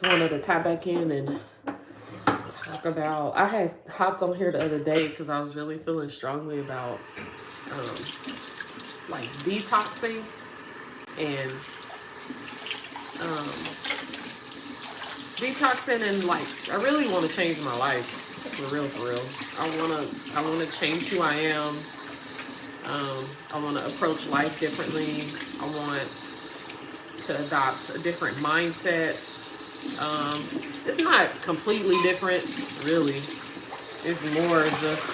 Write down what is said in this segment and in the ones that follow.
just wanted to tap back in and talk about. I had hopped on here the other day because I was really feeling strongly about um, like detoxing and um, and like I really want to change my life for real, for real. I wanna change who I am. I want to approach life differently. I want to adopt a different mindset. Um, it's not completely different, really. It's more just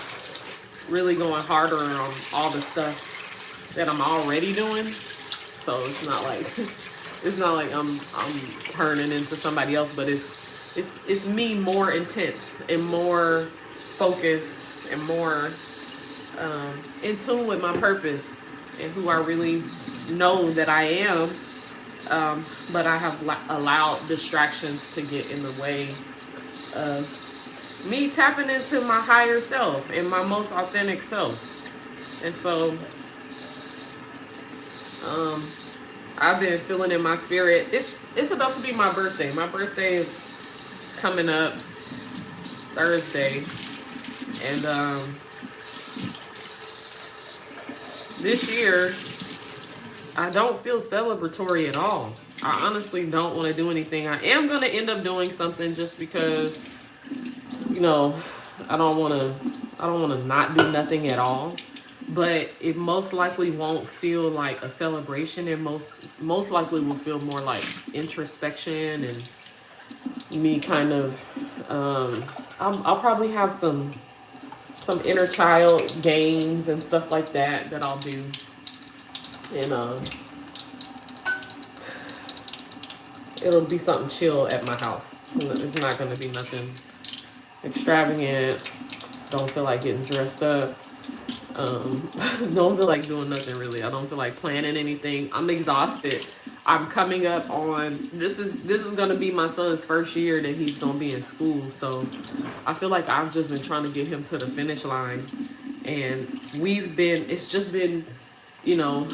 really going harder on all the stuff that I'm already doing. So it's not like it's not like I'm turning into somebody else, but it's me more intense and more focused and more in tune with my purpose and who I really know that I am. But I have allowed distractions to get in the way of me tapping into my higher self and my most authentic self. And so um, I've been feeling in my spirit. It's about to be my birthday. My birthday is coming up Thursday, and this year I don't feel celebratory at all. I honestly don't want to do anything. I am going to end up doing something just because, you know, I don't want to not do nothing at all. But it most likely won't feel like a celebration. It most likely will feel more like introspection and me kind of I'll probably have some inner child games and stuff like that I'll do. And it'll be something chill at my house. So it's not going to be nothing extravagant. Don't feel like getting dressed up. Don't feel like doing nothing really. I don't feel like planning anything. I'm exhausted. I'm coming up on this is gonna be my son's first year that he's gonna be in school. So I feel like I've just been trying to get him to the finish line, and it's just been, you know,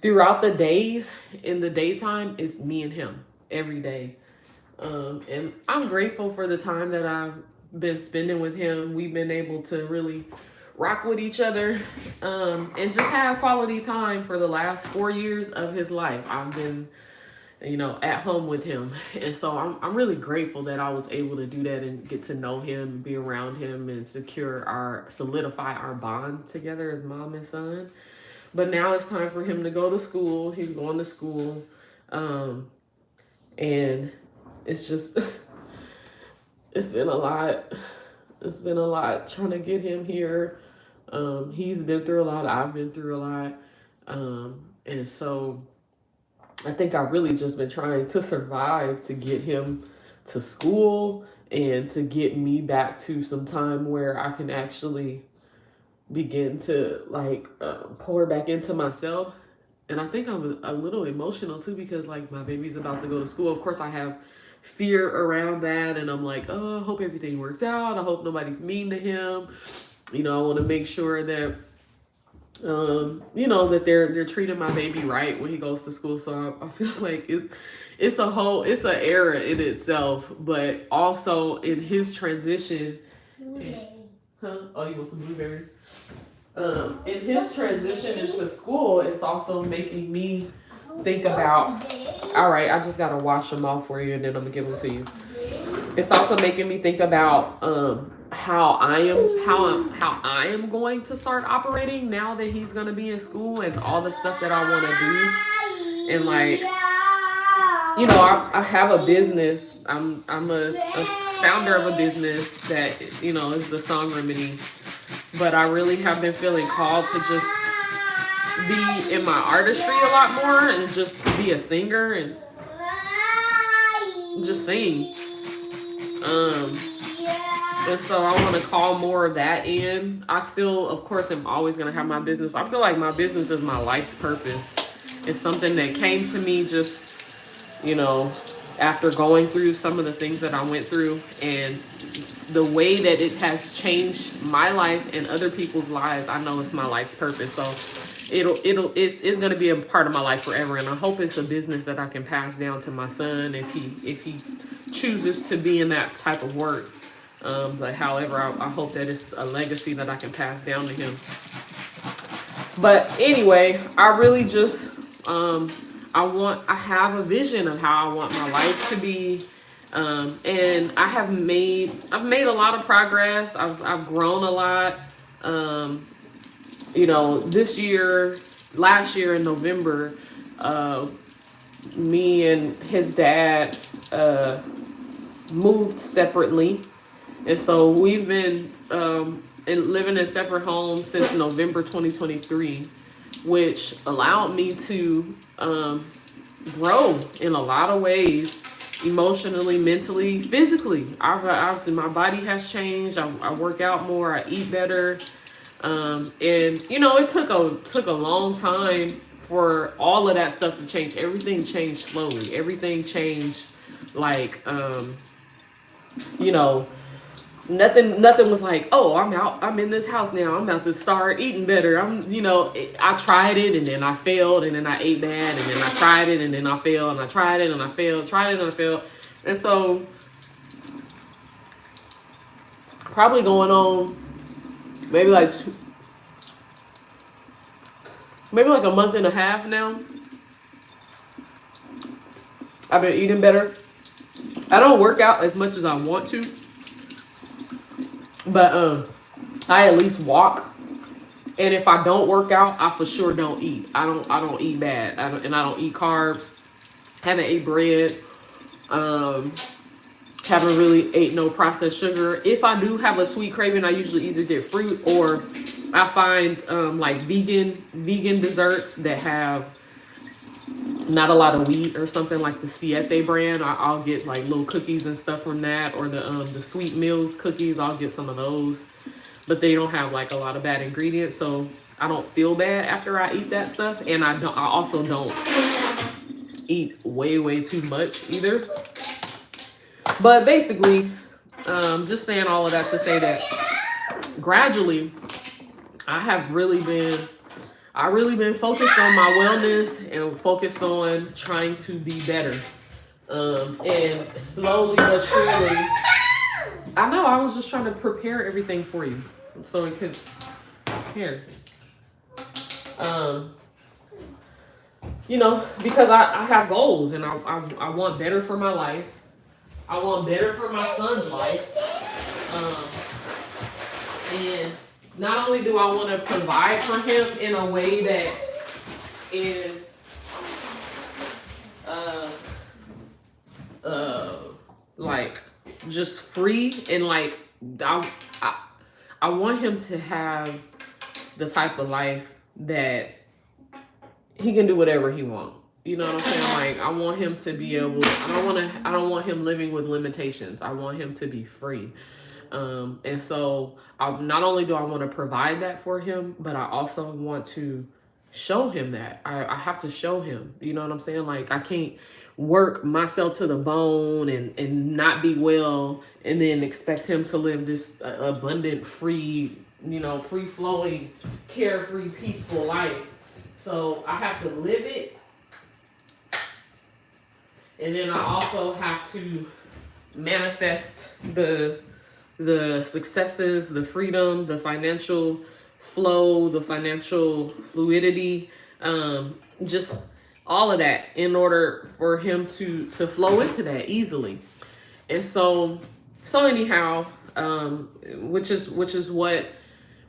throughout the days in the daytime, it's me and him every day. And I'm grateful for the time that I've been spending with him. We've been able to really rock with each other and just have quality time for the last 4 years of his life. I've been, you know, at home with him. And so I'm really grateful that I was able to do that and get to know him, be around him, and solidify our bond together as mom and son. But now it's time for him to go to school. He's going to school. And it's just, it's been a lot. It's been a lot trying to get him here. He's been through a lot. I've been through a lot. And so I think I've really just been trying to survive to get him to school and to get me back to some time where I can actually begin to like pour back into myself. And I think I'm a little emotional too because like my baby's about to go to school. Of course I have fear around that, and I'm like, oh, I hope everything works out. I hope nobody's mean to him. You know, I want to make sure that you know, that they're treating my baby right when he goes to school. So I feel like it's an era in itself, but also in his transition. Huh? Oh, you want some blueberries? In his transition into school, it's also making me think about, all right, I just gotta wash them off for you and then I'm gonna give them to you. It's also making me think about how I am going to start operating now that he's gonna be in school and all the stuff that I want to do. And like, you know, I have a business. I'm a founder of a business that, you know, is the Song Remedy. But I really have been feeling called to just be in my artistry a lot more and just be a singer and just sing. And so I want to call more of that in. I still, of course, am always going to have my business. I feel like my business is my life's purpose. It's something that came to me just, you know, after going through some of the things that I went through, and the way that it has changed my life and other people's lives. I know it's my life's purpose. So it's gonna be a part of my life forever, and I hope it's a business that I can pass down to my son if he chooses to be in that type of work. But however, I hope that it's a legacy that I can pass down to him. But anyway, I really just I have a vision of how I want my life to be. And I've made a lot of progress. I've grown a lot. You know, last year in November, me and his dad moved separately, and so we've been living in separate homes since November 2023, which allowed me to grow in a lot of ways, emotionally, mentally, physically. My body has changed. I work out more. I eat better. And you know, it took a long time for all of that stuff to change. Everything changed slowly. Everything changed like you know, nothing was like, oh, I'm in this house now, I'm about to start eating better. I tried it and then I failed, and then I ate bad, and then I tried it and then I failed, and I tried it and I failed, tried it and I failed. And so probably going on maybe like a month and a half now, I've been eating better. I don't work out as much as I want to, but I at least walk. And if I don't work out, I for sure don't eat. I don't eat bad. I don't eat carbs. Haven't ate bread. Haven't really ate no processed sugar. If I do have a sweet craving, I usually either get fruit, or I find like vegan desserts that have not a lot of wheat, or something like the Siete brand. I'll get like little cookies and stuff from that, or the Sweet Meals cookies. I'll get some of those, but they don't have like a lot of bad ingredients, so I don't feel bad after I eat that stuff. And I also don't eat way too much either. But basically, just saying all of that to say that gradually I really been focused on my wellness and focused on trying to be better. And slowly but surely, I know, I was just trying to prepare everything for you so it could, here. You know, because I have goals, and I want better for my life. I want better for my son's life. And not only do I want to provide for him in a way that is like just free, and like I want him to have the type of life that he can do whatever he wants. You know what I'm saying? Like, I want him to be able, I don't want him living with limitations. I want him to be free. And so not only do I want to provide that for him, but I also want to show him that. I have to show him, you know what I'm saying? Like, I can't work myself to the bone and not be well, and then expect him to live this abundant, free, free-flowing, carefree, peaceful life. So I have to live it. And then I also have to manifest the successes, the freedom, the financial flow, the financial fluidity, just all of that in order for him to flow into that easily. And so anyhow, which is what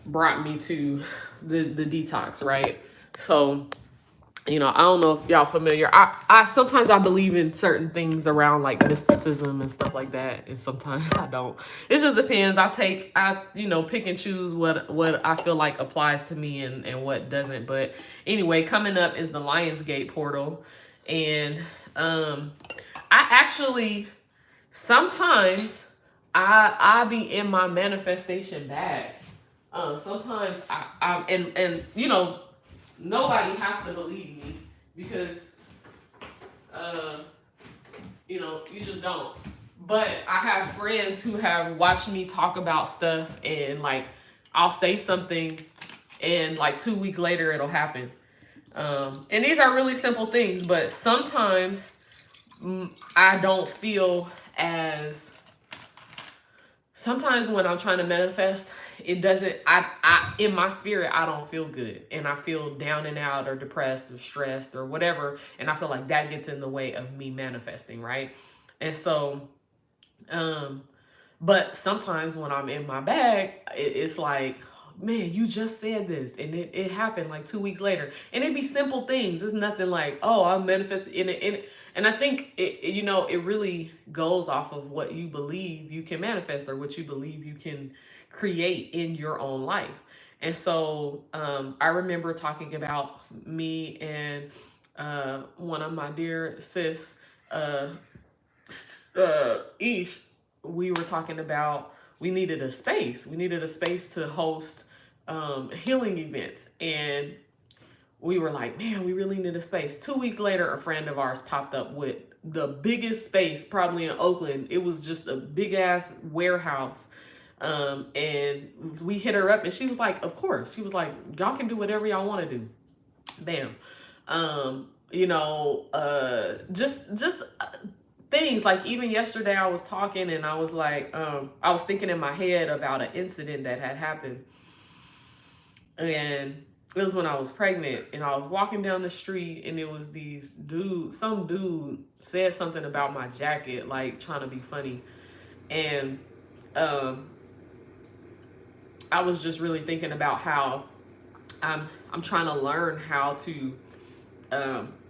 brought me to the detox, right? So, I don't know if y'all familiar. I sometimes I believe in certain things around like mysticism and stuff like that, and sometimes I don't. It just depends. I pick and choose what I feel like applies to me and what doesn't. But anyway, coming up is the Lionsgate portal, and I actually sometimes I be in my manifestation bag. Sometimes I nobody has to believe me, because, you just don't. But I have friends who have watched me talk about stuff, and like, I'll say something and like 2 weeks later it'll happen. And these are really simple things, but sometimes I don't feel as, sometimes when I'm trying to manifest, it doesn't, in my spirit, I don't feel good. And I feel down and out or depressed or stressed or whatever. And I feel like that gets in the way of me manifesting, right? And so, but sometimes when I'm in my bag, it's like, man, you just said this. And it happened like 2 weeks later. And it'd be simple things. It's nothing like, oh, I manifested in it. And I think, it really goes off of what you believe you can manifest or what you believe you can create in your own life. And so I remember talking about me and one of my dear sis, Ish, we were talking about we needed a space. We needed a space to host healing events. And we were like, man, we really need a space. 2 weeks later, a friend of ours popped up with the biggest space probably in Oakland. It was just a big ass warehouse. And we hit her up and she was like, of course. She was like, y'all can do whatever y'all want to do. Bam. Just things like even yesterday I was talking and I was like, I was thinking in my head about an incident that had happened. And it was when I was pregnant and I was walking down the street and it was some dude said something about my jacket, like trying to be funny. And I was just really thinking about how I'm trying to learn how to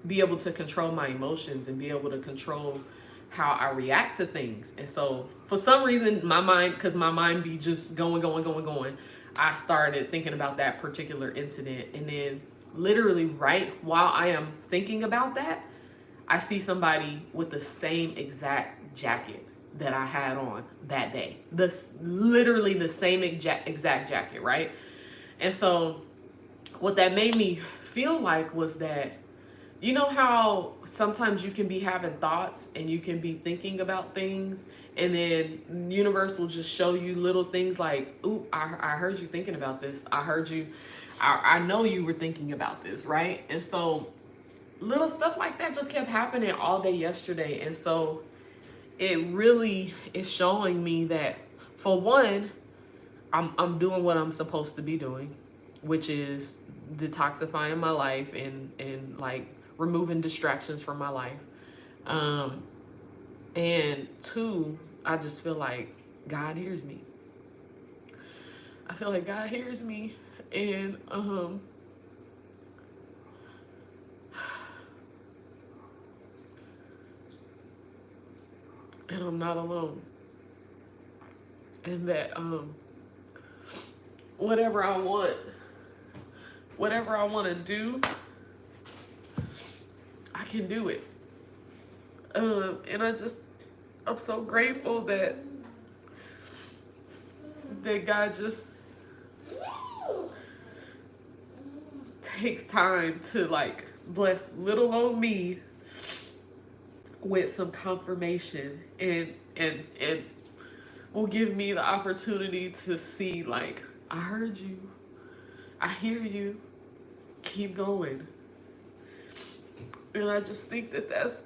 be able to control my emotions and be able to control how I react to things. And so for some reason, my mind be just going, I started thinking about that particular incident. And then literally right while I am thinking about that, I see somebody with the same exact jacket that I had on that day. Literally the same exact jacket, right? And so what that made me feel like was that, you know how sometimes you can be having thoughts and you can be thinking about things and then universe will just show you little things like, ooh, I heard you thinking about this. I know you were thinking about this, right? And so little stuff like that just kept happening all day yesterday. And so it really is showing me that, for one, I'm doing what I'm supposed to be doing, which is detoxifying my life and like removing distractions from my life. And two, I just feel like God hears me. I feel like God hears me, and I'm not alone. And that whatever I want to do, I can do it. And I'm so grateful that God just takes time to like bless little old me with some confirmation and will give me the opportunity to see, like, I heard you, I hear you, keep going. And I just think that that's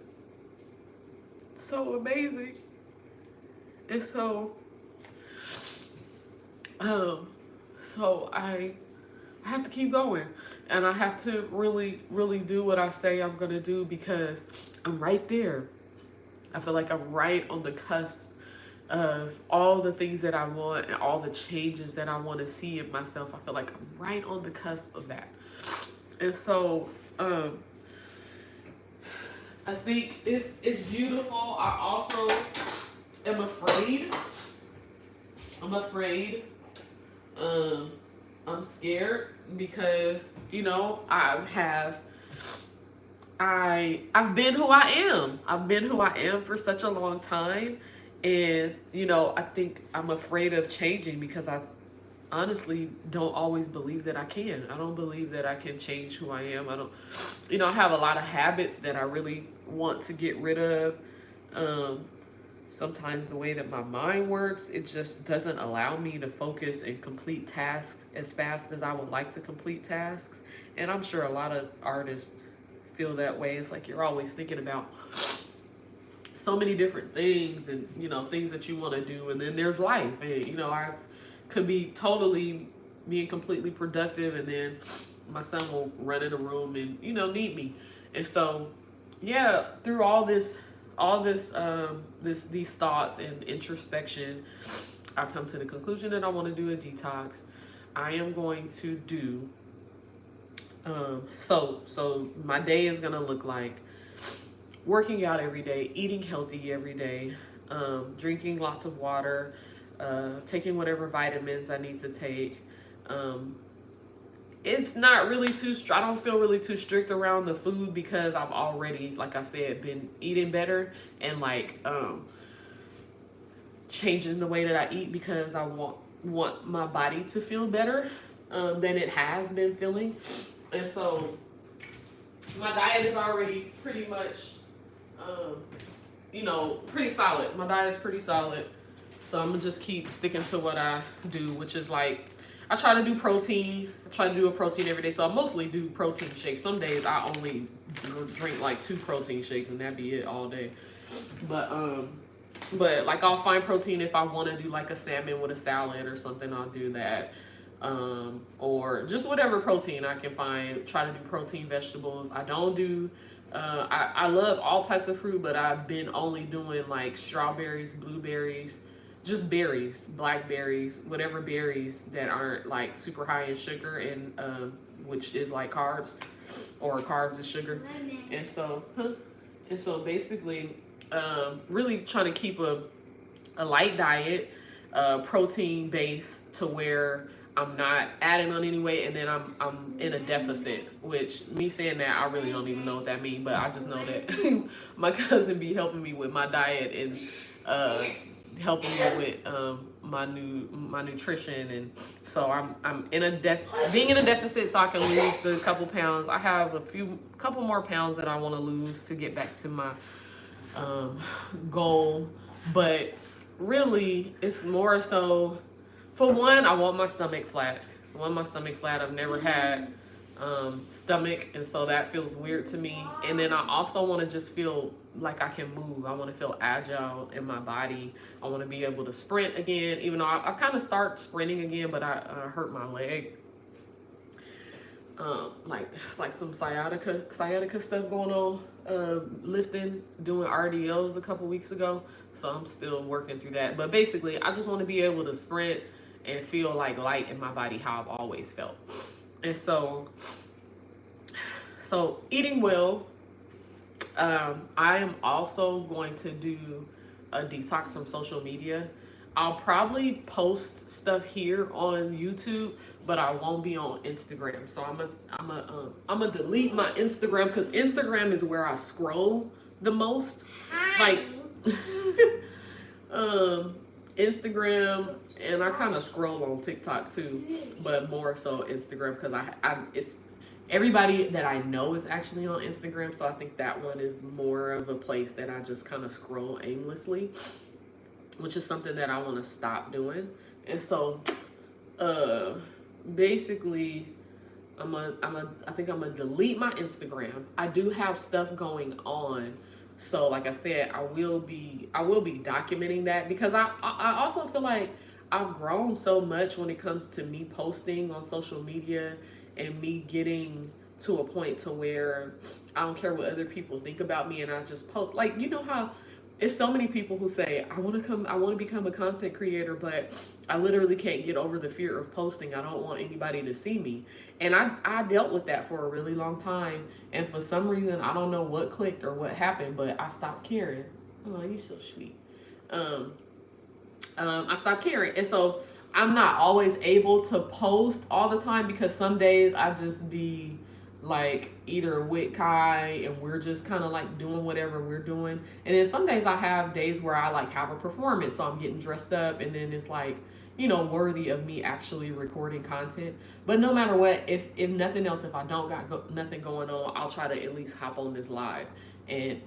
so amazing. And so I have to keep going, and I have to really, really do what I say I'm gonna do, because I'm right there. I feel like I'm right on the cusp of all the things that I want and all the changes that I want to see in myself. I feel like I'm right on the cusp of that. And so I think it's beautiful. I also am afraid. I'm scared because, I've been who I am. I've been who I am for such a long time. And, I think I'm afraid of changing because I honestly don't always believe that I can. I don't believe that I can change who I am. I have a lot of habits that I really want to get rid of. sometimes the way that my mind works, it just doesn't allow me to focus and complete tasks as fast as I would like to complete tasks. And I'm sure a lot of artists feel that way. It's like you're always thinking about so many different things, and things that you want to do, and then there's life, and I could be totally being completely productive, and then my son will run in the room and need me. And so yeah, through these thoughts and introspection, I've come to the conclusion that I want to do a detox. I am going to do so my day is gonna look like working out every day, eating healthy every day, drinking lots of water, taking whatever vitamins I need to take. It's not really I don't feel really too strict around the food, because I've already, like I said, been eating better, and like changing the way that I eat, because I want my body to feel better than it has been feeling. And so my diet is already pretty much pretty solid. My diet is pretty solid. So I'm gonna just keep sticking to what I do, which is like, I try to do protein. I try to do a protein every day. So I mostly do protein shakes. Some days I only drink like 2 protein shakes, and that'd be it all day. But like, I'll find protein if I want to do like a salmon with a salad or something. I'll do that. Or just whatever protein I can find. Try to do protein vegetables. I don't do I love all types of fruit, but I've been only doing like strawberries, blueberries, just berries, blackberries, whatever berries that aren't like super high in sugar, and which is like carbs, or carbs is sugar. And so basically, really trying to keep a light diet, protein based, to where I'm not adding on any weight, and then I'm in a deficit, which, me saying that, I really don't even know what that means, but I just know that my cousin be helping me with my diet, and helping me with my nutrition. And so I'm in being in a deficit, so I can lose the couple pounds. I have couple more pounds that I want to lose to get back to my goal. But really, it's more so, for one, I want my stomach flat. I've never had stomach, and so that feels weird to me. And then I also want to just feel like I can move. I want to feel agile in my body. I want to be able to sprint again, even though I kind of start sprinting again, but I hurt my leg. It's like some sciatica stuff going on, lifting, doing RDLs a couple weeks ago. So I'm still working through that. But basically, I just want to be able to sprint and feel like light in my body, how I've always felt. And so eating well. I am also going to do a detox from social media. I'll probably post stuff here on YouTube, but I won't be on Instagram. So I'm gonna delete my Instagram, because Instagram is where I scroll the most. Like Instagram, and I kind of scroll on TikTok too, but more so Instagram, because it's everybody that I know is actually on Instagram, so I think that one is more of a place that I just kind of scroll aimlessly, which is something that I want to stop doing. And so basically, I think I'm gonna delete my Instagram. I do have stuff going on, so like I said, I will be documenting that, because I also feel like I've grown so much when it comes to me posting on social media, and me getting to a point to where I don't care what other people think about me, and I just post. Like, you know how it's so many people who say, I want to become a content creator, but I literally can't get over the fear of posting. I don't want anybody to see me. And I dealt with that for a really long time, and for some reason, I don't know what clicked or what happened, but I stopped caring. Oh, you're so sweet. I stopped caring, and so I'm not always able to post all the time, because some days I just be like either with Kai and we're just kind of like doing whatever we're doing, and then some days I have days where I like have a performance, so I'm getting dressed up, and then it's like, worthy of me actually recording content. But no matter what, if nothing else, if I don't got nothing going on, I'll try to at least hop on this live and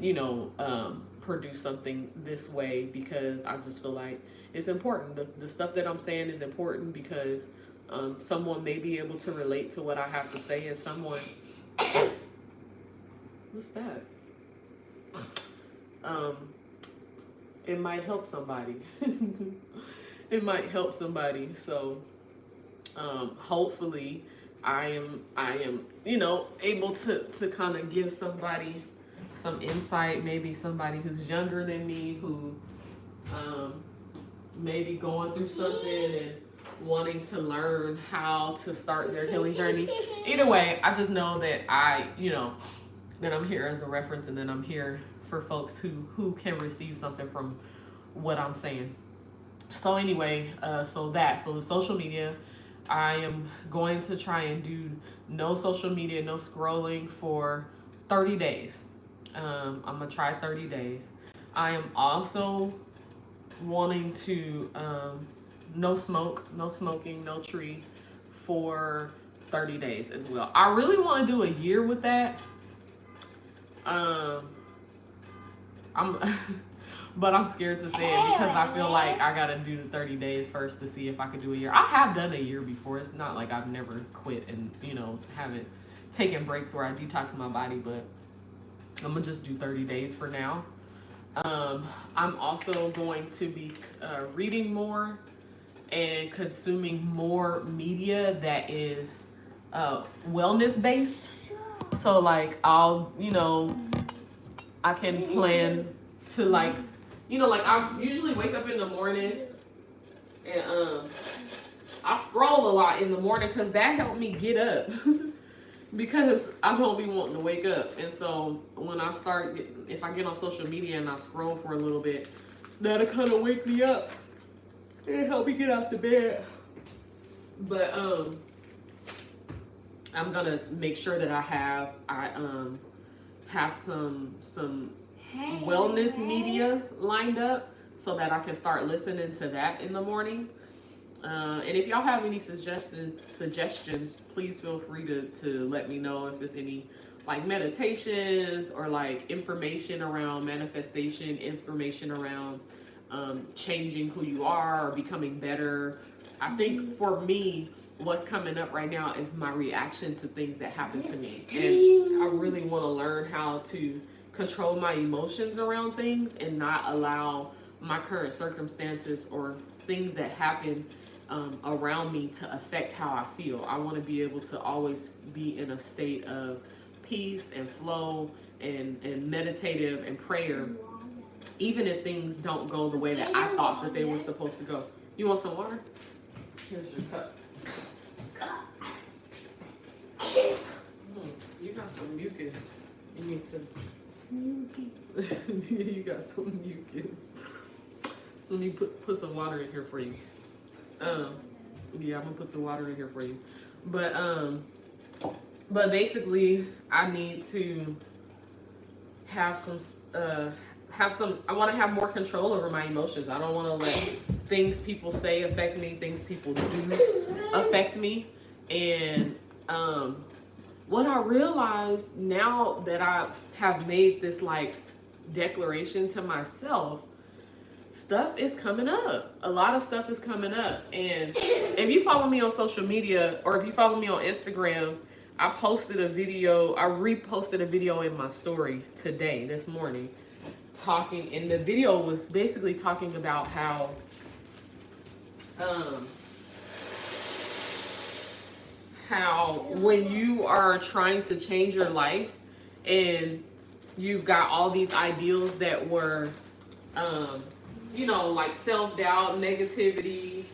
produce something this way, because I just feel like it's important. The stuff that I'm saying is important because someone may be able to relate to what I have to say, and someone, what's that? It might help somebody. It might help somebody. So hopefully I am able to kind of give somebody some insight, maybe somebody who's younger than me, who maybe going through something and wanting to learn how to start their healing journey. Either way, I just know that that I'm here as a reference, and then I'm here for folks who can receive something from what I'm saying. So anyway, so the social media, I am going to try and do no social media, no scrolling for 30 days. I'm gonna try 30 days. I am also wanting to no smoking, no tree for 30 days as well. I really want to do a year with that. But I'm scared to say it because I feel like I gotta do the 30 days first to see if I can do a year. I have done a year before. It's not like I've never quit and haven't taken breaks where I detox my body, but I'm gonna just do 30 days for now. I'm also going to be reading more and consuming more media that is wellness based. So like I can plan to like I usually wake up in the morning and I scroll a lot in the morning because that helped me get up. Because I don't be wanting to wake up. And so when I if I get on social media and I scroll for a little bit, that'll kind of wake me up and help me get out the bed. But I'm gonna make sure that I have some wellness media lined up so that I can start listening to that in the morning. And if y'all have any suggestions, please feel free to let me know if there's any like meditations or like information around manifestation, information around changing who you are or becoming better. I think for me, what's coming up right now is my reaction to things that happen to me. And I really want to learn how to control my emotions around things and not allow my current circumstances or things that happen around me to affect how I feel. I want to be able to always be in a state of peace and flow and meditative and prayer, even if things don't go the way that I thought that they were supposed to go. You want some water? Here's your cup. You got some mucus. You need some mucus. You got some mucus. Let me put some water in here for you. Yeah, I'm gonna put the water in here for you. But basically, I need to have some. I want to have more control over my emotions. I don't want to let things people say affect me. Things people do affect me. And what I realized now that I have made this like declaration to myself, stuff is coming up. A lot of stuff is coming up. And if you follow me on social media or if you follow me on Instagram, I reposted a video in my story this morning, talking, and the video was basically talking about how when you are trying to change your life and you've got all these ideals that were like self-doubt, negativity,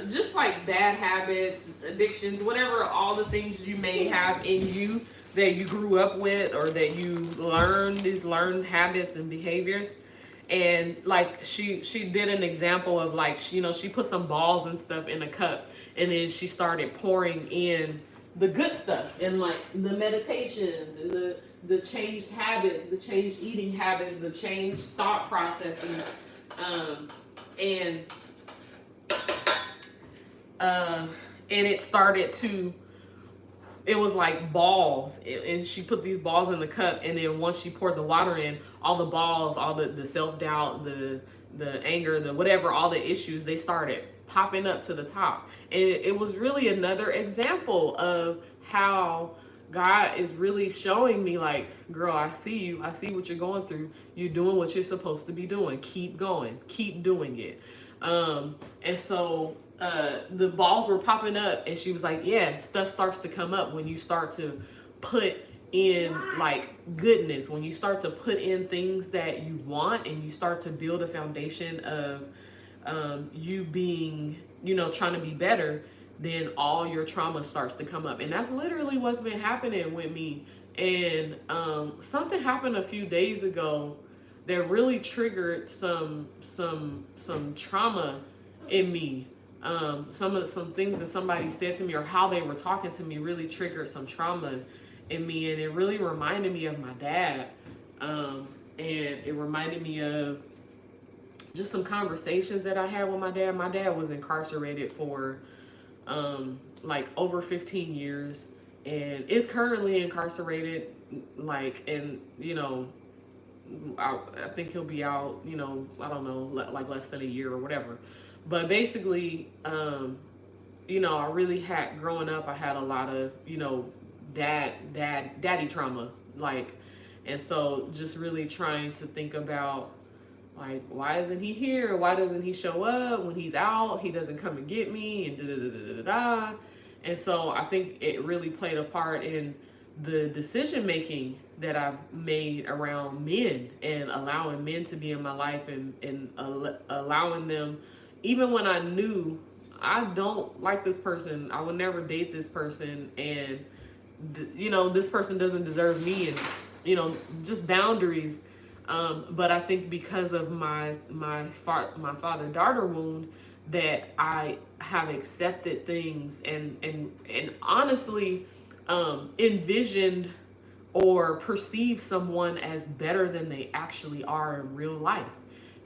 just like bad habits, addictions, whatever, all the things you may have in you that you grew up with or that you learned habits and behaviors. And like she did an example of like, she put some balls and stuff in a cup, and then she started pouring in the good stuff and like the meditations and the changed habits, the changed eating habits, the changed thought processes. And and it started to, it was like balls, and she put these balls in the cup, and then once she poured the water in, all the balls, all the self-doubt, the anger, the whatever, all the issues, they started popping up to the top. And it was really another example of how God is really showing me, like, girl, I see you, I see what you're going through, you're doing what you're supposed to be doing, keep going, keep doing it. And so the balls were popping up, and she was like, yeah, stuff starts to come up when you start to put in like goodness, when you start to put in things that you want, and you start to build a foundation of you being, you know, trying to be better, then all your trauma starts to come up. And that's literally what's been happening with me. And something happened a few days ago that really triggered some trauma in me. Some things that somebody said to me, or how they were talking to me, really triggered some trauma in me, and it really reminded me of my dad. And it reminded me of just some conversations that I had with my dad. My dad was incarcerated for like over 15 years, and is currently incarcerated, like, and you know, I think he'll be out, you know, I don't know, like less than a year or whatever. But basically, you know, I really had, growing up, I had a lot of, you know, daddy trauma, like, and so just really trying to think about, like, why isn't he here? Why doesn't he show up when he's out? He doesn't come and get me, and da da da da da. And so I think it really played a part in the decision making that I made around men, and allowing men to be in my life, and allowing them, even when I knew I don't like this person, I would never date this person, and you know, this person doesn't deserve me, and you know, just boundaries. But I think because of my father-daughter wound, that I have accepted things, and honestly envisioned or perceived someone as better than they actually are in real life,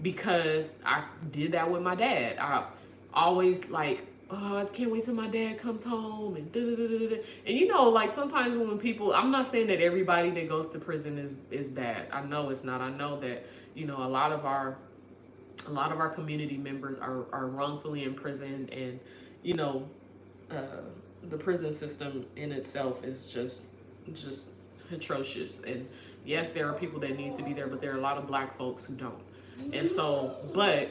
because I did that with my dad. I always like, oh, I can't wait till my dad comes home, and da-da-da-da-da. And you know, like, sometimes when people, I'm not saying that everybody that goes to prison is bad. I know it's not. I know that, you know, a lot of our community members are wrongfully imprisoned, and you know, the prison system in itself is just atrocious. And yes, there are people that need to be there, but there are a lot of Black folks who don't. And so, but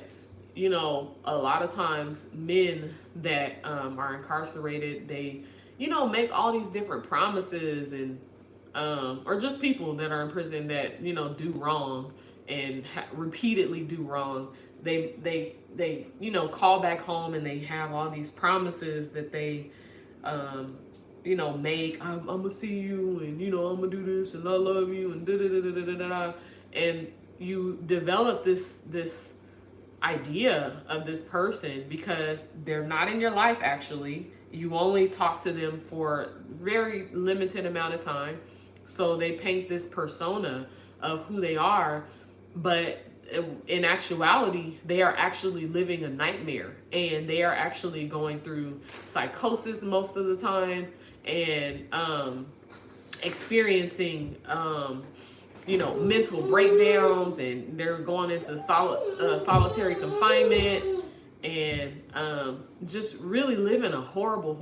you know, a lot of times men that are incarcerated, they, you know, make all these different promises, and or just people that are in prison that, you know, do wrong, and repeatedly do wrong. They you know, call back home, and they have all these promises that they you know, make. I'm gonna see you, and you know, I'm gonna do this, and I love you, and da da da da da da. And you develop this idea of this person, because they're not in your life. Actually, you only talk to them for very limited amount of time, so they paint this persona of who they are, but in actuality, they are actually living a nightmare, and they are actually going through psychosis most of the time, and experiencing you know, mental breakdowns, and they're going into solitary confinement, and just really living a horrible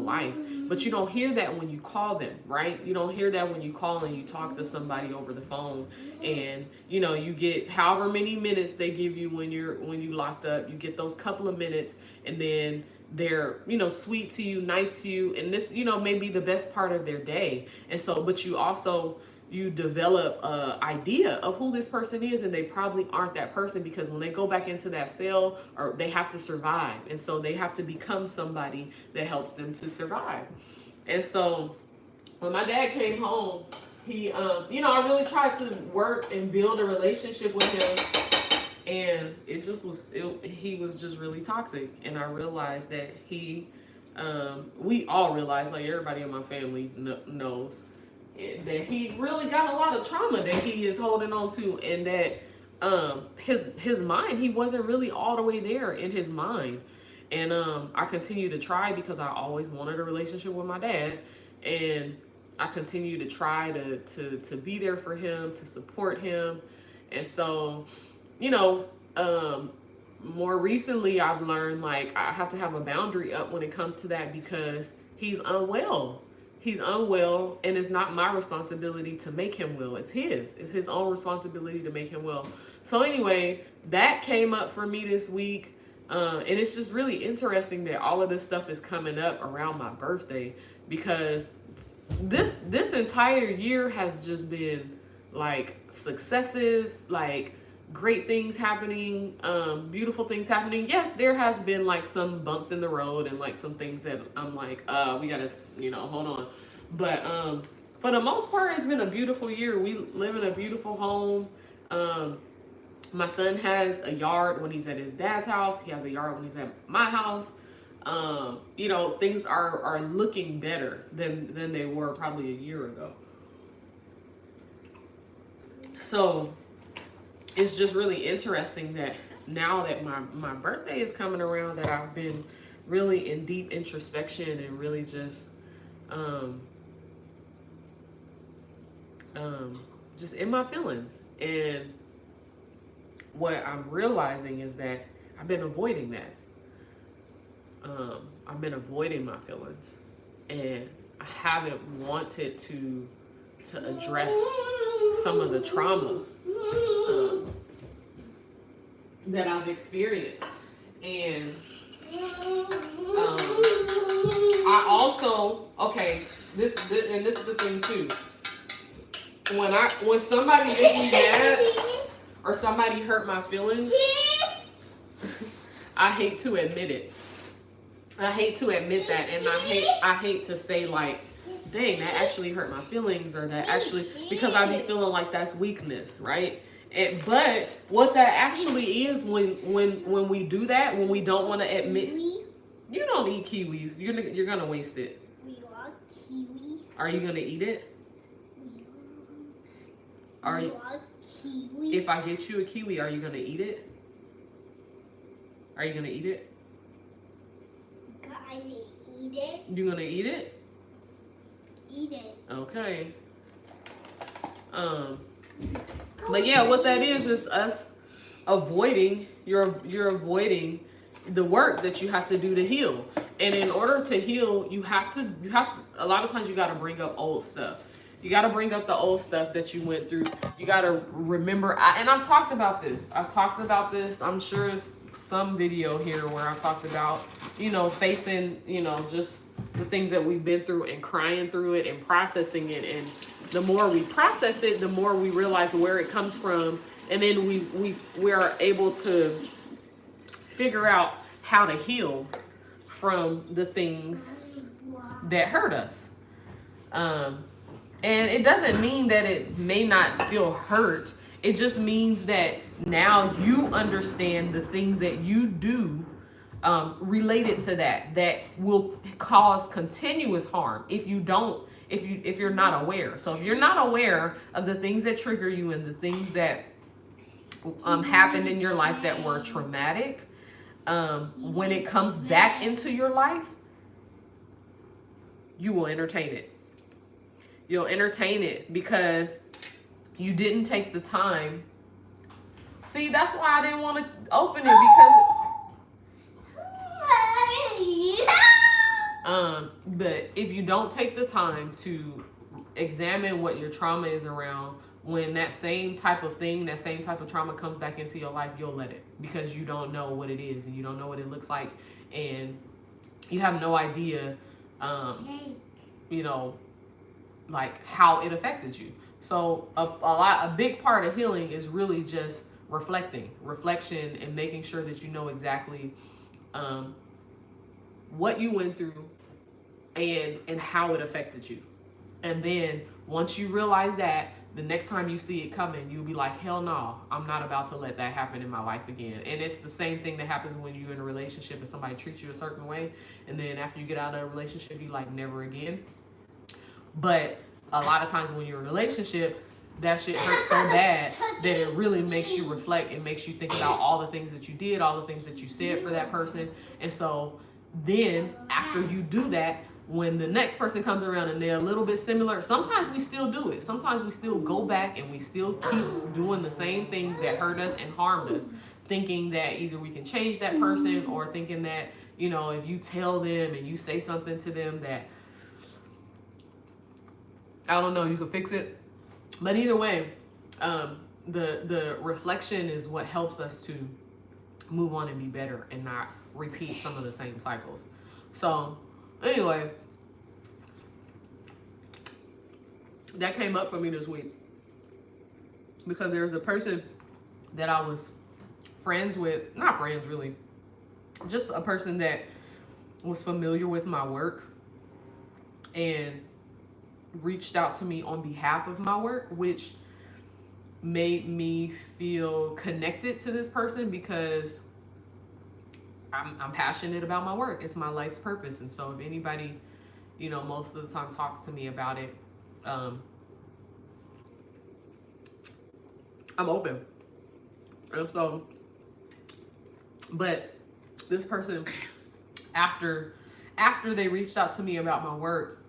life. But you don't hear that when you call them, right? You don't hear that when you call and you talk to somebody over the phone, and you know, you get however many minutes they give you when you locked up. You get those couple of minutes, and then they're, you know, sweet to you, nice to you, and this, you know, may be the best part of their day. And so, but you develop an idea of who this person is, and they probably aren't that person, because when they go back into that cell, or they have to survive, and so they have to become somebody that helps them to survive. And so when my dad came home, he you know, I really tried to work and build a relationship with him, and it just was, he was just really toxic. And I realized that we all realized, like, everybody in my family knows that he really got a lot of trauma that he is holding on to, and that his mind, he wasn't really all the way there in his mind. And I continue to try because I always wanted a relationship with my dad, and I continue to try to be there for him, to support him. And so, you know, more recently I've learned like I have to have a boundary up when it comes to that, because he's unwell. He's unwell, and it's not my responsibility to make him well. It's his. It's his own responsibility to make him well. So anyway, that came up for me this week. And it's just really interesting that all of this stuff is coming up around my birthday, because this entire year has just been like successes, like great things happening, beautiful things happening. Yes, there has been like some bumps in the road and like some things that I'm like, we gotta, hold on. But for the most part, it's been a beautiful year. We live in a beautiful home. My son has a yard when he's at his dad's house. He has a yard when he's at my house. Things are looking better than they were probably a year ago. So it's just really interesting that now that my birthday is coming around, that I've been really in deep introspection and really just in my feelings. And what I'm realizing is that I've been avoiding that. I've been avoiding my feelings, and I haven't wanted to address some of the trauma that I've experienced. And I also, this is the thing too. When somebody makes me mad or somebody hurt my feelings, I hate to admit it. I hate to admit that, and I hate to say like, dang, that actually hurt my feelings, or that actually, because I be feeling like that's weakness, right? But what that actually is, when we do that, when we don't want to admit, you don't eat kiwis, you're gonna waste it. We love kiwi. Are you gonna eat it? We love kiwi. If I get you a kiwi, are you gonna eat it? Are you gonna eat it? I eat it. You gonna eat it? Eat it. Okay. But yeah, what that is us avoiding. You're avoiding the work that you have to do to heal. And in order to heal, you have to. A lot of times, you got to bring up old stuff. You got to bring up the old stuff that you went through. You got to remember. And I've talked about this. I'm sure it's some video here where I talked about, facing, just the things that we've been through and crying through it and processing it. And the more we process it, the more we realize where it comes from. And then we are able to figure out how to heal from the things that hurt us. And it doesn't mean that it may not still hurt. It just means that now you understand the things that you do related to that will cause continuous harm if you're not aware. So if you're not aware of the things that trigger you and the things that happened in your life that were traumatic, when it comes back into your life, you will entertain it. You'll entertain it because you didn't take the time. See, that's why I didn't want to open it, because but if you don't take the time to examine what your trauma is around, when that same type of thing, that same type of trauma comes back into your life, you'll let it, because you don't know what it is and you don't know what it looks like, and you have no idea, like how it affected you. So a big part of healing is really just reflection, and making sure that you know exactly what you went through and how it affected you. And then once you realize that, the next time you see it coming, you'll be like, hell no, I'm not about to let that happen in my life again. And it's the same thing that happens when you're in a relationship and somebody treats you a certain way, and then after you get out of a relationship, you like, never again. But a lot of times when you're in a relationship, that shit hurts so bad that it really makes you reflect. It makes you think about all the things that you did, all the things that you said for that person. And so then after you do that, when the next person comes around and they're a little bit similar, sometimes we still do it. Sometimes we still go back and we still keep doing the same things that hurt us and harmed us, thinking that either we can change that person, or thinking that, you know, if you tell them and you say something to them that, I don't know, you can fix it. But either way, the reflection is what helps us to move on and be better and not repeat some of the same cycles. So anyway, that came up for me this week because there was a person that I was friends with, not friends really, just a person that was familiar with my work and reached out to me on behalf of my work, which made me feel connected to this person because I'm passionate about my work. It's my life's purpose. And so if anybody, you know, most of the time talks to me about it, I'm open. And so, but this person, after they reached out to me about my work,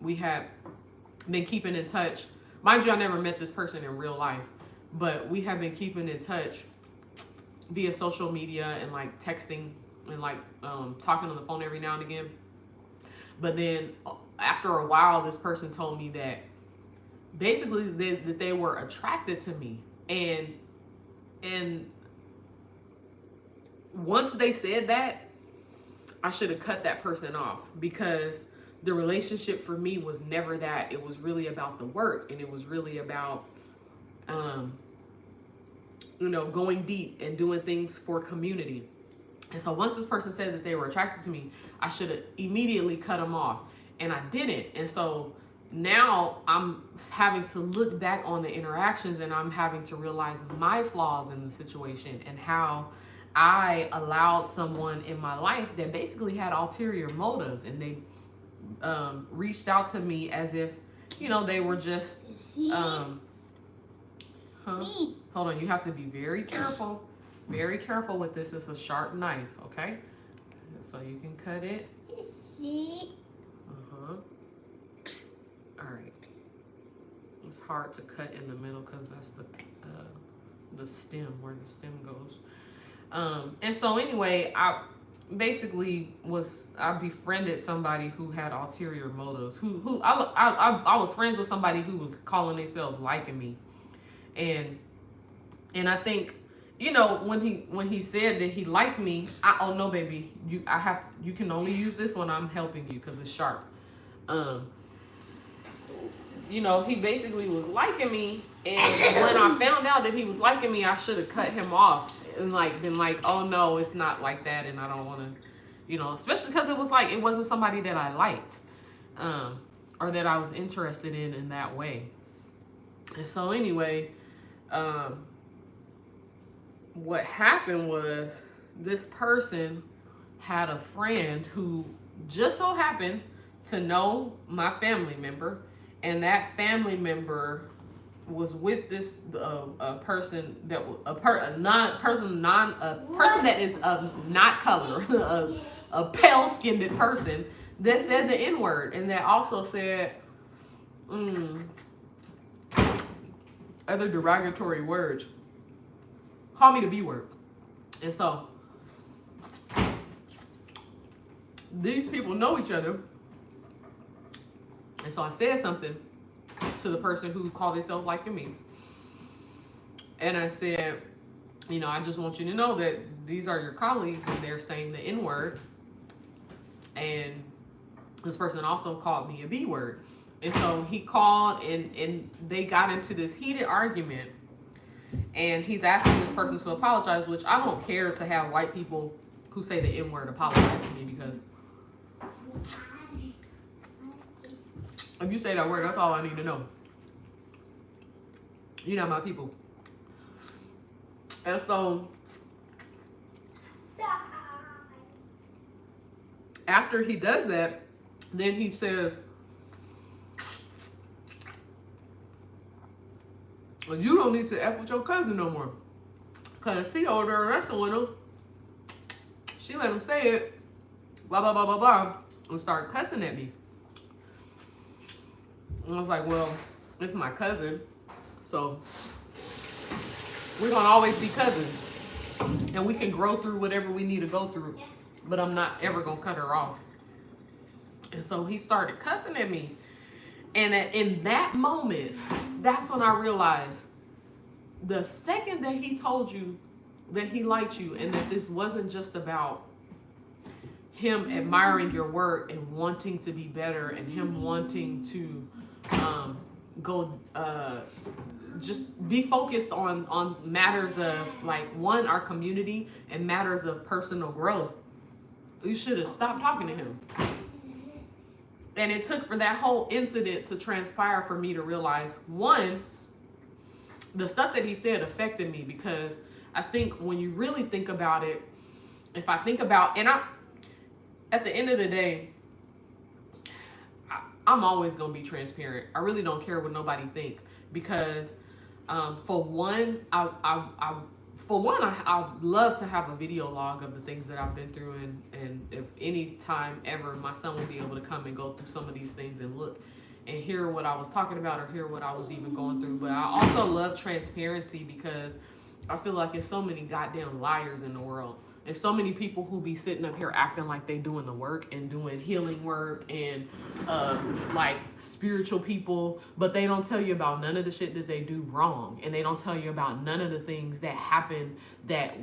we had been keeping in touch. Mind you, I never met this person in real life, but we have been keeping in touch via social media and like texting and like talking on the phone every now and again. But then after a while, this person told me that basically that they were attracted to me, and once they said that, I should have cut that person off, because the relationship for me was never that. It was really about the work, and it was really about you know, going deep and doing things for community. And so once this person said that they were attracted to me, I should have immediately cut them off, and I didn't. And so now I'm having to look back on the interactions, and I'm having to realize my flaws in the situation and how I allowed someone in my life that basically had ulterior motives, and they reached out to me as if, you know, they were just hold on, you have to be very careful with this. It's a sharp knife, okay? So you can cut it. All right. It's hard to cut in the middle because that's the stem, where the stem goes. And so anyway, I befriended somebody who had ulterior motives. I was friends with somebody who was calling themselves liking me, and I think, you know, when he said that he liked me, oh no, baby, you can only use this when I'm helping you because it's sharp. You know, he basically was liking me, and when I found out that he was liking me, I should have cut him off and like been like, oh no, it's not like that, and I don't want to, you know, especially because it was like, it wasn't somebody that I liked, or that I was interested in that way. And so anyway, what happened was this person had a friend who just so happened to know my family member, and that family member was with this a person that a person that is of not color, a pale skinned person that said the N-word, and that also said other derogatory words. Call me the B word. And so these people know each other. And so I said something to the person who called themselves liking me. And I said, you know, I just want you to know that these are your colleagues and they're saying the N-word. And this person also called me a B word. And so he called, and they got into this heated argument. And he's asking this person to apologize, which I don't care to have white people who say the N-word apologize to me, because if you say that word, that's all I need to know. You're not my people. And so after he does that, then he says, Well, you don't need to F with your cousin no more. Because she over there wrestling with him. She let him say it. Blah, blah, blah, blah, blah. And started cussing at me. And I was like, well, it's my cousin. So we're going to always be cousins. And we can grow through whatever we need to go through. But I'm not ever going to cut her off. And so he started cussing at me. And in that moment, that's when I realized the second that he told you that he liked you and that this wasn't just about him admiring your work and wanting to be better and him wanting to go just be focused on matters of like one, our community and matters of personal growth, you should have stopped talking to him. And it took for that whole incident to transpire for me to realize, one, the stuff that he said affected me, because I think when you really think about it, if I think about, and at the end of the day, I'm always going to be transparent. I really don't care what nobody think, because for one, I'd love to have a video log of the things that I've been through, and if any time ever my son will be able to come and go through some of these things and look and hear what I was talking about or hear what I was even going through. But I also love transparency, because I feel like there's so many goddamn liars in the world. There's so many people who be sitting up here acting like they doing the work and doing healing work and like spiritual people, but they don't tell you about none of the shit that they do wrong. And they don't tell you about none of the things that happened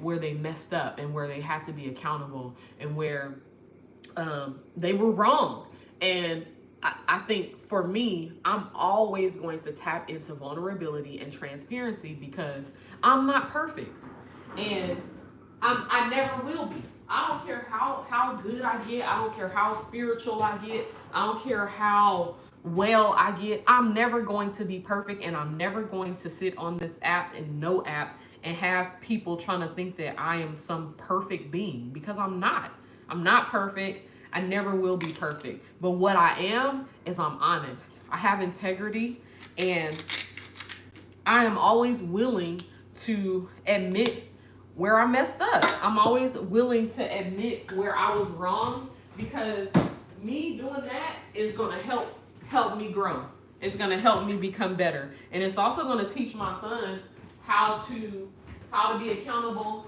where they messed up and where they had to be accountable and where they were wrong. And I think for me, I'm always going to tap into vulnerability and transparency, because I'm not perfect. And I never will be. I don't care how good I get. I don't care how spiritual I get. I don't care how well I get. I'm never going to be perfect, and I'm never going to sit on this app and no app and have people trying to think that I am some perfect being, because I'm not. I'm not perfect. I never will be perfect. But what I am is I'm honest. I have integrity, and I am always willing to admit where I messed up. I'm always willing to admit where I was wrong, because me doing that is going to help me grow. It's going to help me become better. And it's also going to teach my son how to be accountable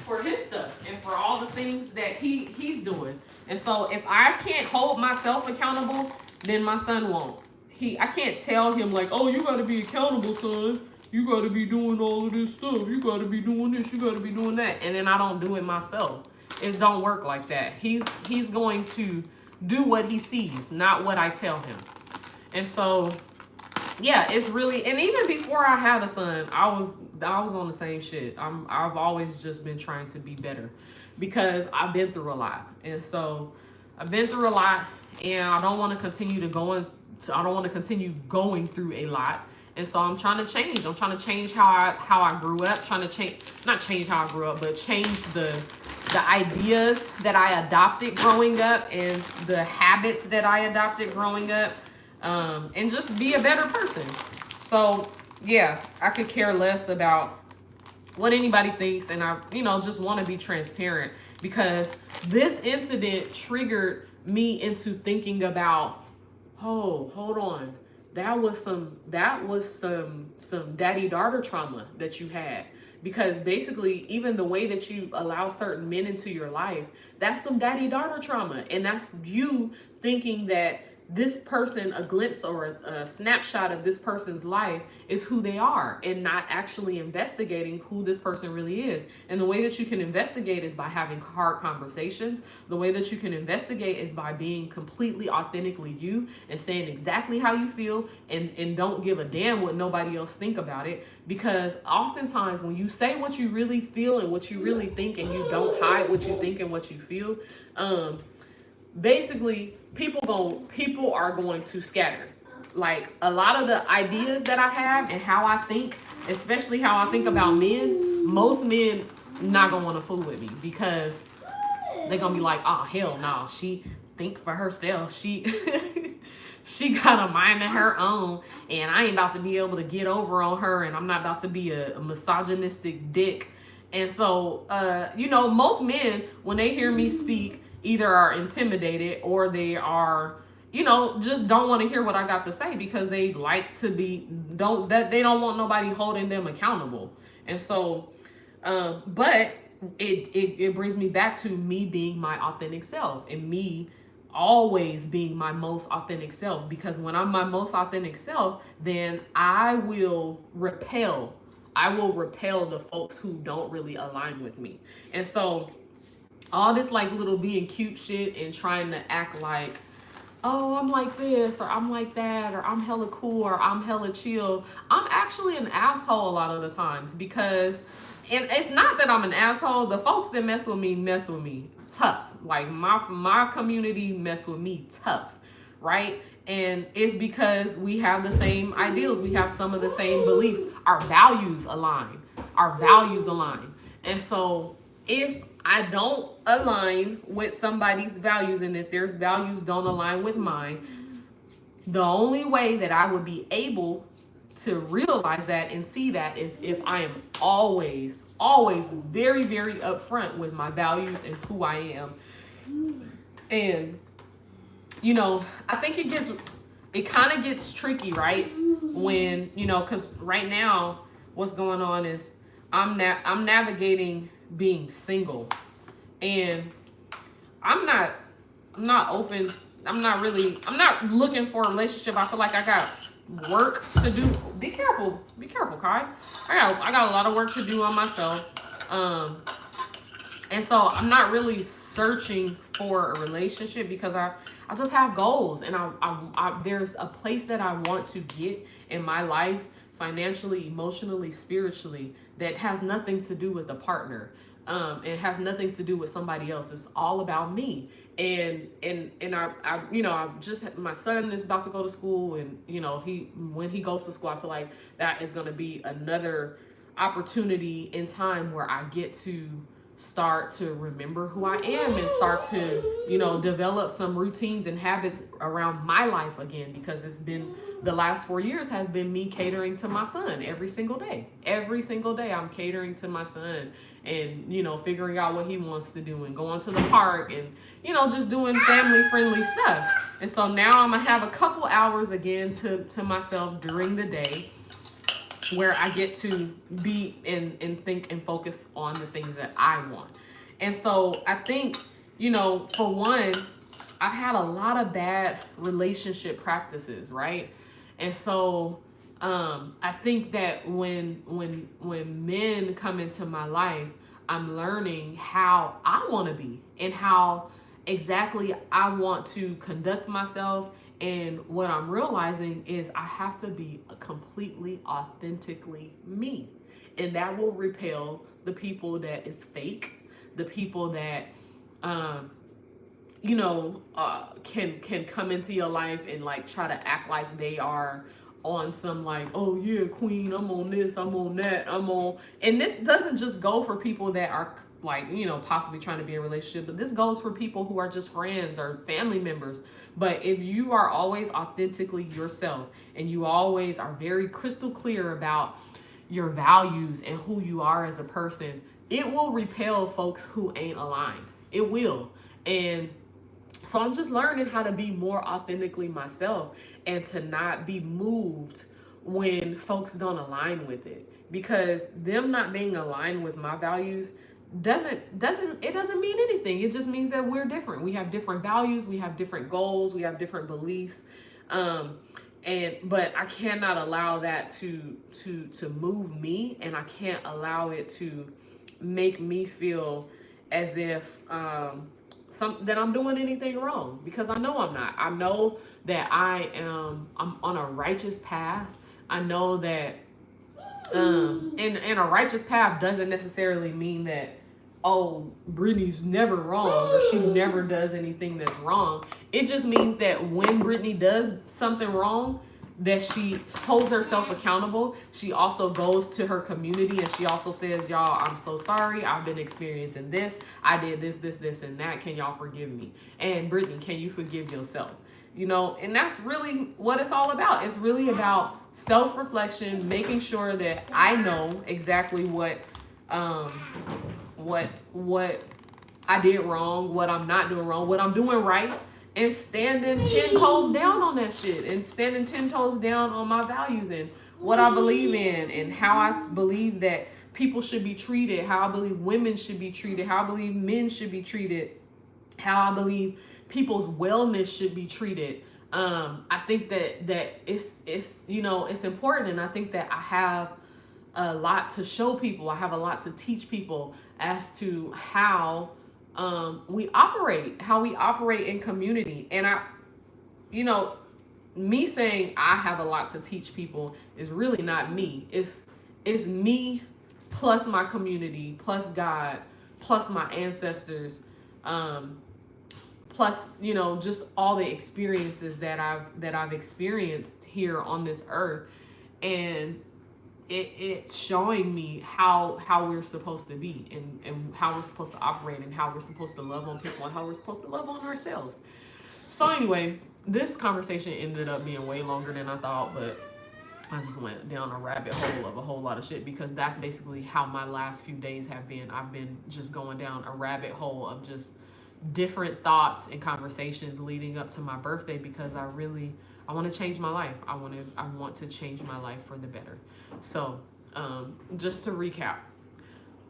for his stuff and for all the things that he's doing. And so if I can't hold myself accountable, then my son won't. I can't tell him like, oh, you got to be accountable, son. You got to be doing all of this stuff. You got to be doing this. You got to be doing that. And then I don't do it myself. It don't work like that. He's going to do what he sees, not what I tell him. And so, yeah, it's really, and even before I had a son, I was on the same shit. I've always just been trying to be better, because I've been through a lot. And so I've been through a lot, and I don't want to continue going through a lot. And so I'm trying to change. I'm trying to change how I grew up, not change how I grew up, but change the ideas that I adopted growing up and the habits that I adopted growing up, and just be a better person. So yeah, I could care less about what anybody thinks, and I, just want to be transparent, because this incident triggered me into thinking about, oh, hold on. That was some daddy-daughter trauma that you had. Because basically, even the way that you allow certain men into your life, that's some daddy-daughter trauma. And that's you thinking that this person, a glimpse or a snapshot of this person's life is who they are, and not actually investigating who this person really is. And the way that you can investigate is by having hard conversations. The way that you can investigate is by being completely authentically you and saying exactly how you feel, and don't give a damn what nobody else think about it. Because oftentimes when you say what you really feel and what you really think, and you don't hide what you think and what you feel, basically people are going to scatter. Like, a lot of the ideas that I have and how I think, especially how I think about men, most men not gonna want to fool with me, because they're gonna be like, oh hell no, she think for herself, she she got a mind of her own, and I ain't about to be able to get over on her, and I'm not about to be a misogynistic dick. And so, you know, most men, when they hear me speak, either are intimidated or they are, you know, just don't want to hear what I got to say because they like to be, they don't want nobody holding them accountable. And so, but it brings me back to me being my authentic self and me always being my most authentic self, because when I'm my most authentic self, then I will repel the folks who don't really align with me. And so all this like little being cute shit and trying to act like, oh, I'm like this or I'm like that or I'm hella cool or I'm hella chill, I'm actually an asshole a lot of the times. Because, and it's not that I'm an asshole, the folks that mess with me tough. Like my community mess with me tough, right? And it's because we have the same ideals, we have some of the same beliefs, our values align. And so if I don't align with somebody's values, and if their values don't align with mine, the only way that I would be able to realize that and see that is if I am always very, very upfront with my values and who I am. And, you know, I think it kind of gets tricky, right? When, you know, because right now what's going on is I'm navigating being single, and I'm not open. I'm not looking for a relationship. I feel like I got work to do. Be careful, Kai. I got a lot of work to do on myself. And so I'm not really searching for a relationship because I just have goals, and there's a place that I want to get in my life, financially, emotionally, spiritually, that has nothing to do with a partner. It has nothing to do with somebody else. It's all about me. And I you know, I'm just, my son is about to go to school, and you know, when he goes to school, I feel like that is going to be another opportunity in time where I get to start to remember who I am and start to, you know, develop some routines and habits around my life again, because it's been, the last 4 years has been me catering to my son every single day. Every single day I'm catering to my son, and, you know, figuring out what he wants to do and going to the park and, you know, just doing family friendly stuff. And so now I'm gonna have a couple hours again to myself during the day where I get to be and think and focus on the things that I want. And so I think, you know, for one, I've had a lot of bad relationship practices, right? And so I think that when men come into my life, I'm learning how I want to be and how exactly I want to conduct myself. And what I'm realizing is I have to be completely authentically me. And that will repel the people that is fake, the people that, you know, can come into your life and like try to act like they are on some like, oh yeah, queen, I'm on this, I'm on that, I'm on. And this doesn't just go for people that are like, you know, possibly trying to be in a relationship, but this goes for people who are just friends or family members. But if you are always authentically yourself and you always are very crystal clear about your values and who you are as a person, it will repel folks who ain't aligned. It will. And so I'm just learning how to be more authentically myself and to not be moved when folks don't align with it, because them not being aligned with my values doesn't mean anything. It just means that we're different. We have different values, we have different goals, we have different beliefs. But I cannot allow that to move me, and I can't allow it to make me feel as if that I'm doing anything wrong, because I know I'm not. I know that I'm on a righteous path. I know that and a righteous path doesn't necessarily mean that, oh, Brittany's never wrong or she never does anything that's wrong. It just means that when Brittany does something wrong, that she holds herself accountable. She also goes to her community and she also says, y'all, I'm so sorry. I've been experiencing this. I did this, and that. Can y'all forgive me? And Brittany, can you forgive yourself? you know, and that's really what it's all about. It's really about self-reflection, making sure that I know exactly um what I did wrong, what I'm not doing wrong, what I'm doing right, and standing 10 toes down on that shit, and standing 10 toes down on my values and what I believe in, and how I believe that people should be treated, how I believe women should be treated, how I believe men should be treated, how I believe people's wellness should be treated. I think that it's you know, it's important, and I think that I have a lot to show people. I have a lot to teach people as to how we operate, how we operate in community. And you know, me saying I have a lot to teach people is really not me. It's me plus my community, plus God, plus my ancestors, plus, you know, just all the experiences that I've experienced here on this earth. And it's showing me how we're supposed to be, and how we're supposed to operate, and how we're supposed to love on people, and how we're supposed to love on ourselves. So anyway, this conversation ended up being way longer than I thought, but I just went down a rabbit hole of a whole lot of shit, because that's basically how my last few days have been. I've been just going down a rabbit hole of just different thoughts and conversations leading up to my birthday, because I want to change my life. I want to change my life for the better. So, just to recap,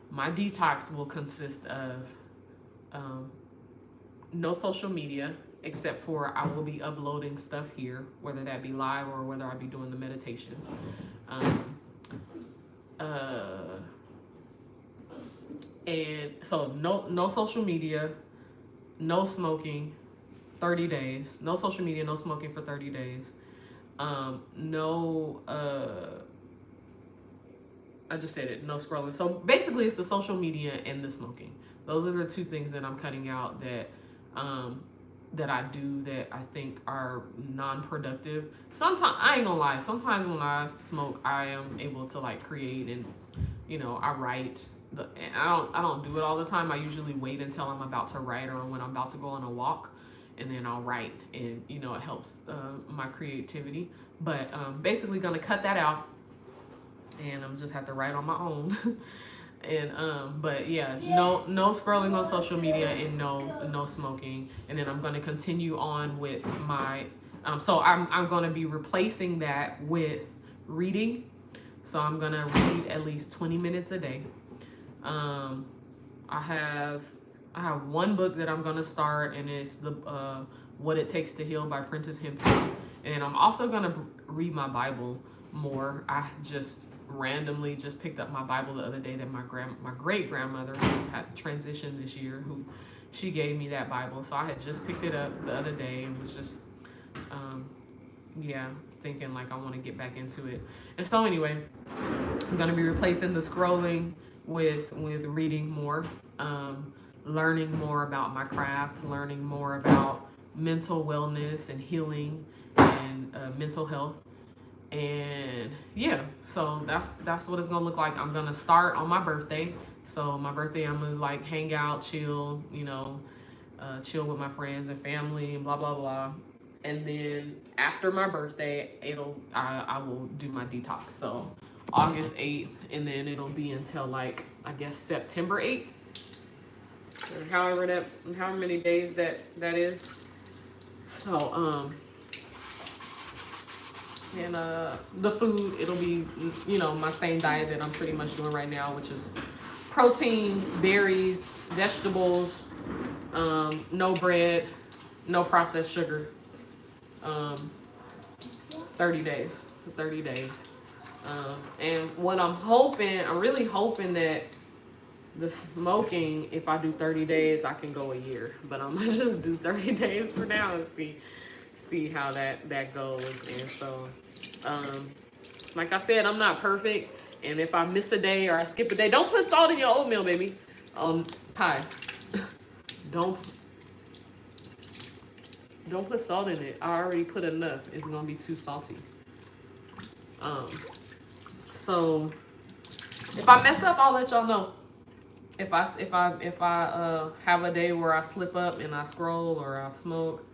my detox will consist of no social media, except for I will be uploading stuff here, whether that be live or whether I be doing the meditations. And so no social media, no smoking, 30 days. No social media, no smoking for 30 days. No, I just said it, no scrolling. So basically it's the social media and the smoking. Those are the two things that I'm cutting out that I do that I think are non-productive. Sometimes, I ain't gonna lie, sometimes when I smoke, I am able to like create, and you know, I write. And I don't do it all the time. I usually wait until I'm about to write, or when I'm about to go on a walk, and then I'll write, and you know, it helps my creativity. But basically gonna cut that out, and I'm just have to write on my own. And but yeah, no scrolling on social media, and no smoking. And then I'm going to continue on with my so I'm going to be replacing that with reading. So I'm going to read at least 20 minutes a day. I have one book that I'm going to start, and it's the What It Takes to Heal by Prentice Hemphill. And I'm also going to read my Bible more. I just randomly just picked up my Bible the other day that my great grandmother, who had transitioned this year, who she gave me that Bible. So I had just picked it up the other day and was just thinking like I want to get back into it. And so anyway, I'm gonna be replacing the scrolling with reading more, learning more about my craft, learning more about mental wellness and healing, and mental health. And yeah, so that's what it's gonna look like. I'm gonna start on my birthday. So my birthday, I'm gonna like hang out, chill, you know, chill with my friends and family and blah blah blah. And then after my birthday, I will do my detox. So August 8th, and then it'll be until like I guess September 8th, or however many days that is. So and the food, it'll be, you know, my same diet that I'm pretty much doing right now, which is protein, berries, vegetables, no bread, no processed sugar. 30 days. And what I'm really hoping that the smoking, if I do 30 days, I can go a year. But I'm gonna just do 30 days for now and see how that goes. And so like I said, I'm not perfect, and if I miss a day or I skip a day, don't put salt in your oatmeal, baby. Hi. Don't put salt in it. I already put enough. It's gonna be too salty. So if I mess up, I'll let y'all know. If I have a day where I slip up and I scroll or I smoke,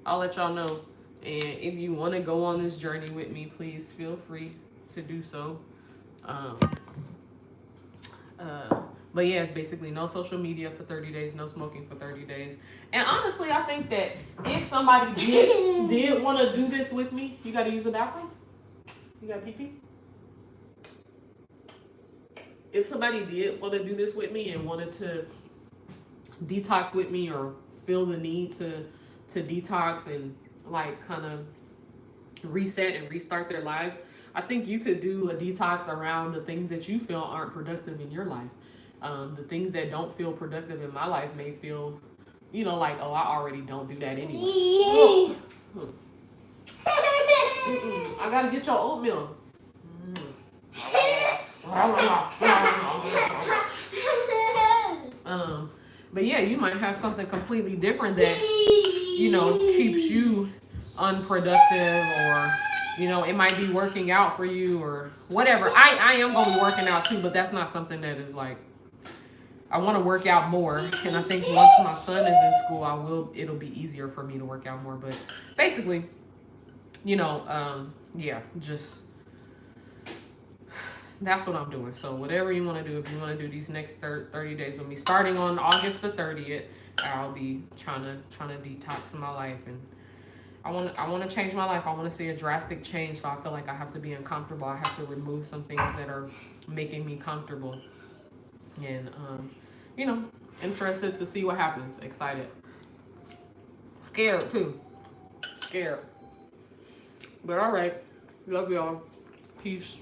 I'll let y'all know. And if you want to go on this journey with me, please feel free to do so. But yeah, it's basically no social media for 30 days, no smoking for 30 days. And honestly, I think that if somebody did want to do this with me, you got to use the bathroom? You got pee-pee? If somebody did want to do this with me and wanted to detox with me or feel the need to detox and like kind of reset and restart their lives, I think you could do a detox around the things that you feel aren't productive in your life. The things that don't feel productive in my life may feel, you know, like, oh, I already don't do that anyway. I gotta get your oatmeal. But yeah, you might have something completely different that, you know, keeps you unproductive, or, you know, it might be working out for you or whatever. I am going to be working out too, but that's not something that is like, I want to work out more. And I think once my son is in school, it'll be easier for me to work out more. But basically, you know, yeah, just, that's what I'm doing. So whatever you want to do, if you want to do these next 30 days with me, starting on August the 30th, I'll be trying to detox my life, and I want to change my life. I want to see a drastic change. So I feel like I have to be uncomfortable. I have to remove some things that are making me comfortable, and you know, interested to see what happens. Excited, scared too, scared. But all right, love y'all. Peace.